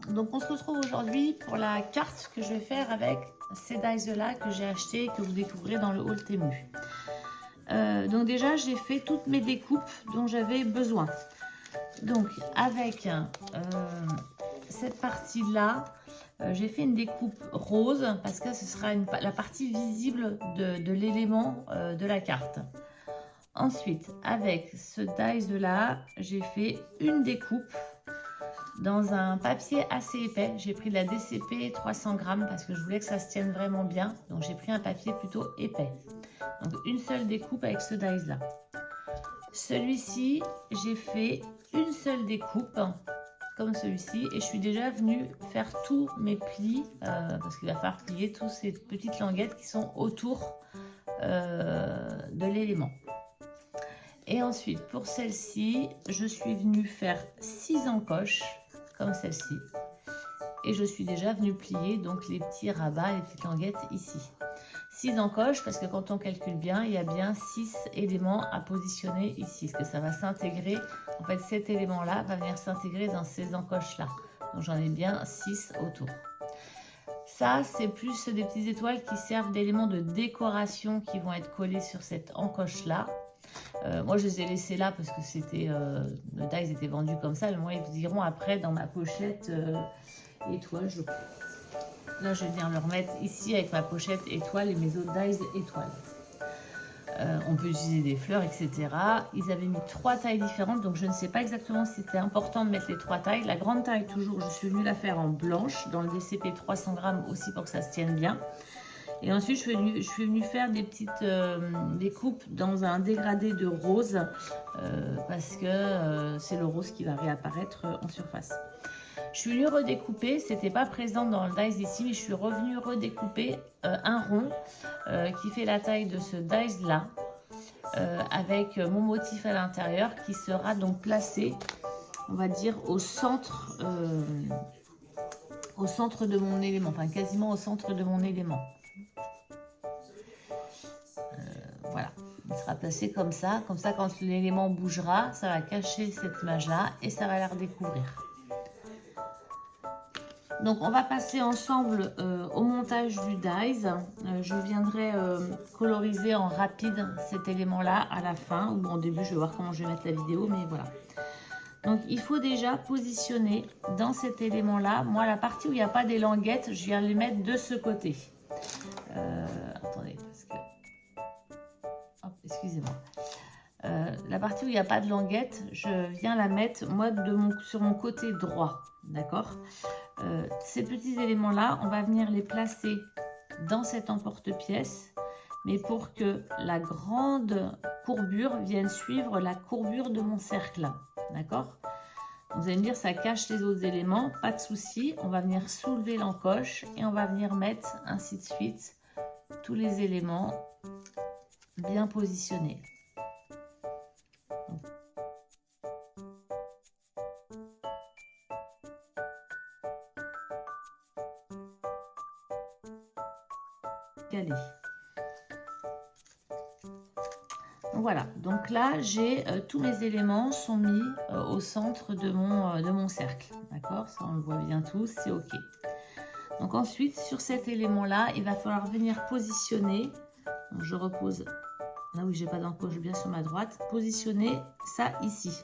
Donc on se retrouve aujourd'hui pour la carte que je vais faire avec ces dies là que j'ai acheté et que vous découvrez dans le haul Temu. Donc déjà j'ai fait toutes mes découpes dont j'avais besoin. Donc avec cette partie là, j'ai fait une découpe rose parce que ce sera la partie visible de l'élément de la carte. Ensuite avec ce dies là, j'ai fait une découpe dans un papier assez épais. J'ai pris de la DCP 300 grammes parce que je voulais que ça se tienne vraiment bien. Donc j'ai pris un papier plutôt épais. Donc une seule découpe avec ce dies là. Celui-ci, j'ai fait une seule découpe comme celui-ci et je suis déjà venue faire tous mes plis parce qu'il va falloir plier toutes ces petites languettes qui sont autour de l'élément. Et ensuite pour celle-ci, je suis venue faire 6 encoches comme celle-ci et je suis déjà venue plier donc les petits rabats, les petites languettes ici. 6 encoches parce que quand on calcule bien, il y a bien 6 éléments à positionner ici, parce que ça va s'intégrer. En fait, cet élément-là va venir s'intégrer dans ces encoches-là. Donc j'en ai bien 6 autour. Ça, c'est plus des petites étoiles qui servent d'éléments de décoration qui vont être collés sur cette encoche-là. Moi, je les ai laissés là parce que c'était le dies était vendu comme ça. Mais moi, ils vous diront après dans ma pochette étoile, je crois. Là, je vais venir le remettre ici avec ma pochette étoile et mes autres dies étoiles. On peut utiliser des fleurs, etc. Ils avaient mis 3 tailles différentes, donc je ne sais pas exactement si c'était important de mettre les 3 tailles. La grande taille, toujours, je suis venue la faire en blanche, dans le DCP 300 grammes aussi pour que ça se tienne bien. Et ensuite, je suis venue faire des petites découpes dans un dégradé de rose, parce que c'est le rose qui va réapparaître en surface. Je suis venue redécouper, c'était pas présent dans le dies ici, mais je suis revenue redécouper un rond qui fait la taille de ce dies là, avec mon motif à l'intérieur qui sera donc placé, on va dire, au centre de mon élément, enfin quasiment au centre de mon élément. Voilà, il sera placé comme ça quand l'élément bougera, ça va cacher cette image là et ça va la redécouvrir. Donc on va passer ensemble au montage du dies. Je viendrai coloriser en rapide cet élément là à la fin, ou au début je vais voir comment je vais mettre la vidéo, mais voilà. Donc il faut déjà positionner dans cet élément là, moi la partie où il n'y a pas des languettes, je viens les mettre de ce côté. Attendez, parce que... Hop, excusez-moi. La partie où il n'y a pas de languette, je viens la mettre moi sur mon côté droit, d'accord. Ces petits éléments là, on va venir les placer dans cet emporte-pièce, mais pour que la grande courbure vienne suivre la courbure de mon cercle, d'accord. Vous allez me dire ça cache les autres éléments, pas de souci, on va venir soulever l'encoche et on va venir mettre ainsi de suite tous les éléments bien positionnés. Voilà, donc là j'ai tous mes éléments sont mis au centre de mon cercle, d'accord, ça on le voit bien tous, c'est ok. Donc ensuite sur cet élément là il va falloir venir positionner, donc je repose là où j'ai pas d'encoche bien sur ma droite, positionner ça ici.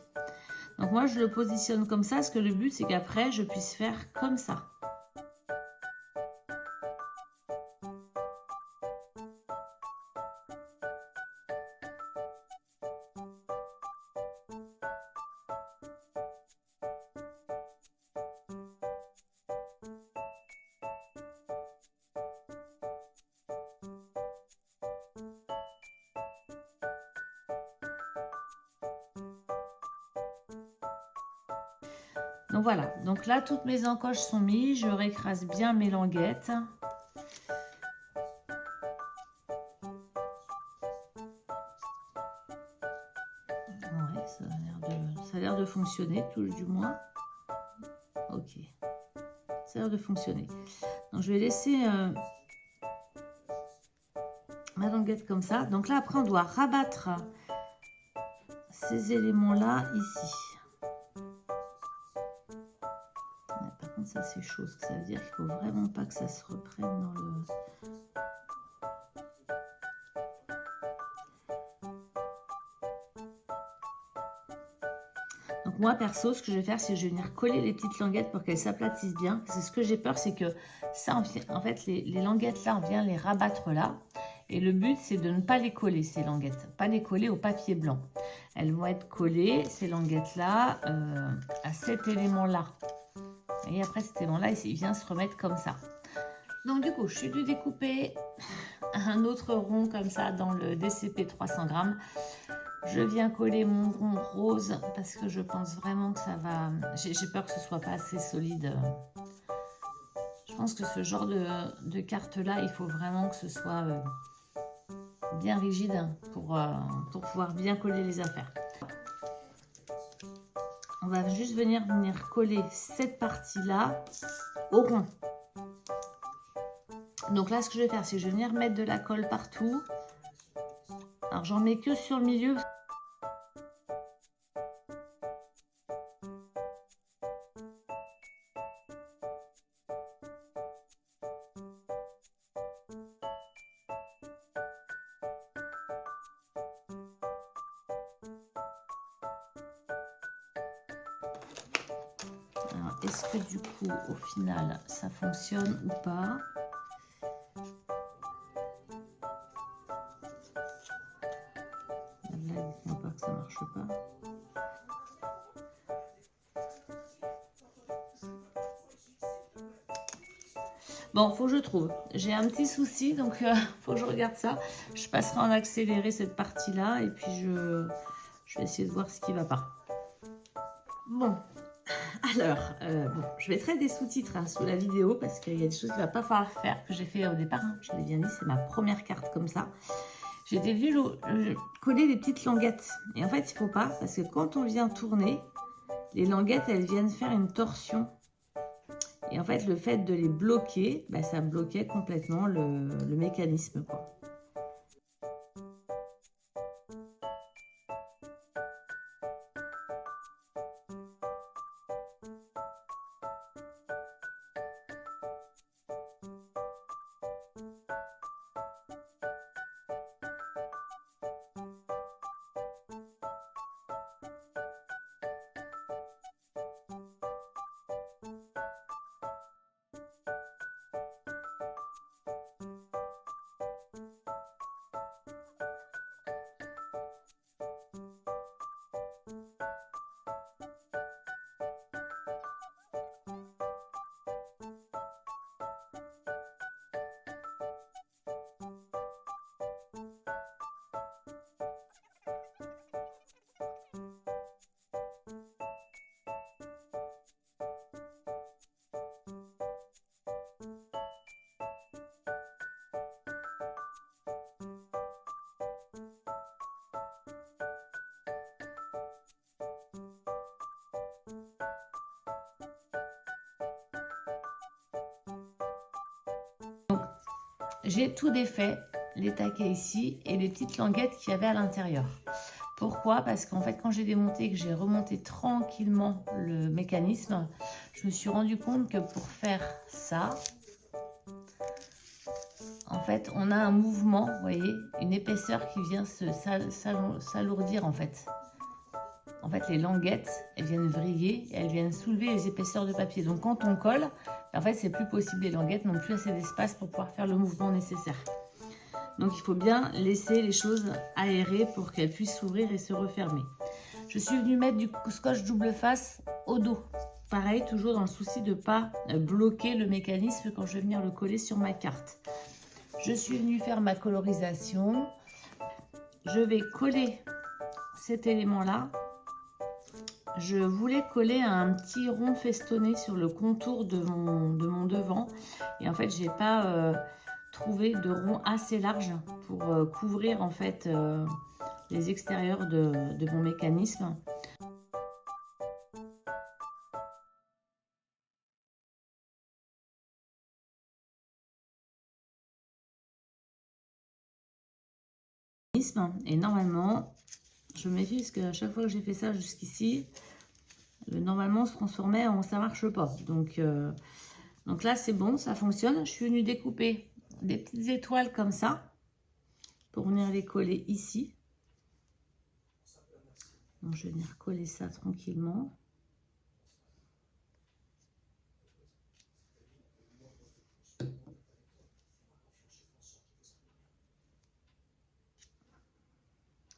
Donc moi je le positionne comme ça parce que le but c'est qu'après je puisse faire comme ça. Donc voilà, donc là toutes mes encoches sont mises, je récrase bien mes languettes. Ouais, ça a l'air de fonctionner, tout du moins. Ok, ça a l'air de fonctionner. Donc je vais laisser ma languette comme ça. Donc là après on doit rabattre ces éléments-là ici. Ouais, par contre, ça c'est chaud, ça veut dire qu'il faut vraiment pas que ça se reprenne dans le... Donc moi perso, ce que je vais faire, c'est que je vais venir coller les petites languettes pour qu'elles s'aplatissent bien. C'est ce que j'ai peur, c'est que ça, en fait, les languettes là, on vient les rabattre là. Et le but, c'est de ne pas les coller, ces languettes. Pas les coller au papier blanc. Elles vont être collées, ces languettes là, à cet élément là. Et après cet élément là, il vient se remettre comme ça. Donc du coup, je suis dû découper un autre rond comme ça dans le DCP 300 grammes. Je viens coller mon rond rose parce que je pense vraiment que ça va... J'ai peur que ce soit pas assez solide. Je pense que ce genre de carte-là, il faut vraiment que ce soit bien rigide pour pouvoir bien coller les affaires. On va juste venir coller cette partie-là au rond. Donc là, ce que je vais faire, c'est que je vais venir mettre de la colle partout. Alors, j'en mets que sur le milieu. Alors, est-ce que du coup, au final, ça fonctionne ou pas? Là, dites-moi pas que ça marche pas. Bon, faut que je trouve. J'ai un petit souci, donc faut que je regarde ça. Je passerai en accéléré cette partie-là et puis je vais essayer de voir ce qui va pas. Bon, alors, bon, je vais traiter des sous-titres sous la vidéo parce qu'il y a des choses qu'il ne va pas falloir faire que j'ai fait au départ. Je l'ai bien dit, c'est ma première carte comme ça. J'étais venue coller des petites languettes. Et en fait, il ne faut pas parce que quand on vient tourner, les languettes, elles viennent faire une torsion. Et en fait, le fait de les bloquer, bah, ça bloquait complètement le mécanisme, quoi. J'ai tout défait, les taquets ici et les petites languettes qu'il y avait à l'intérieur. Pourquoi? Parce qu'en fait, quand j'ai démonté et que j'ai remonté tranquillement le mécanisme, je me suis rendu compte que pour faire ça, en fait, on a un mouvement, vous voyez, une épaisseur qui vient s'alourdir en fait. En fait, les languettes, elles viennent vriller, elles viennent soulever les épaisseurs de papier. Donc, quand on colle, en fait, c'est plus possible. Les languettes n'ont plus assez d'espace pour pouvoir faire le mouvement nécessaire. Donc, il faut bien laisser les choses aérées pour qu'elles puissent s'ouvrir et se refermer. Je suis venue mettre du scotch double face au dos. Pareil, toujours dans le souci de ne pas bloquer le mécanisme quand je vais venir le coller sur ma carte. Je suis venue faire ma colorisation. Je vais coller cet élément-là. Je voulais coller un petit rond festonné sur le contour de mon devant. Et en fait, je n'ai pas trouvé de rond assez large pour couvrir en fait les extérieurs de mon mécanisme. Et normalement, Je me méfie parce qu'à chaque fois que j'ai fait ça jusqu'ici, normalement, on se transformait en ça marche pas. Donc là, c'est bon, ça fonctionne. Je suis venue découper des petites étoiles comme ça pour venir les coller ici. Donc, je vais venir coller ça tranquillement.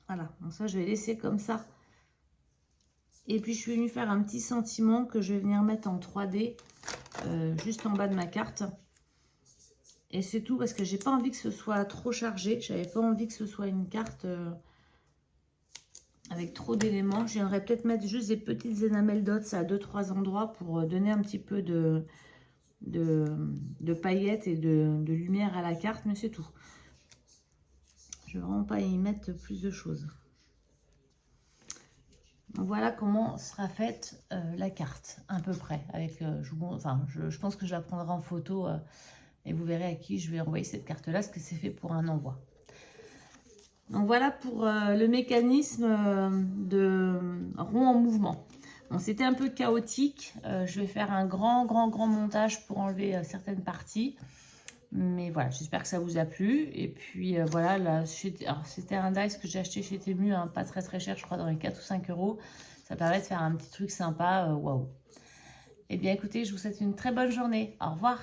Voilà, donc ça, je vais laisser comme ça. Et puis, je suis venue faire un petit sentiment que je vais venir mettre en 3D juste en bas de ma carte. Et c'est tout parce que j'ai pas envie que ce soit trop chargé. J'avais pas envie que ce soit une carte avec trop d'éléments. Je viendrais peut-être mettre juste des petites enamel dots à 2-3 endroits pour donner un petit peu de paillettes et de lumière à la carte, mais c'est tout. Je ne vais vraiment pas y mettre plus de choses. Donc voilà comment sera faite la carte, à peu près. Avec, je pense que je la prendrai en photo et vous verrez à qui je vais envoyer cette carte-là, parce que c'est fait pour un envoi. Donc voilà pour le mécanisme de rond en mouvement. Bon, c'était un peu chaotique. Je vais faire un grand montage pour enlever certaines parties. Mais voilà, j'espère que ça vous a plu. Et puis voilà, là, c'était un dice que j'ai acheté chez Temu, hein, pas très cher, je crois dans les 4 ou 5 euros. Ça permet de faire un petit truc sympa. Waouh. Eh bien écoutez, je vous souhaite une très bonne journée. Au revoir.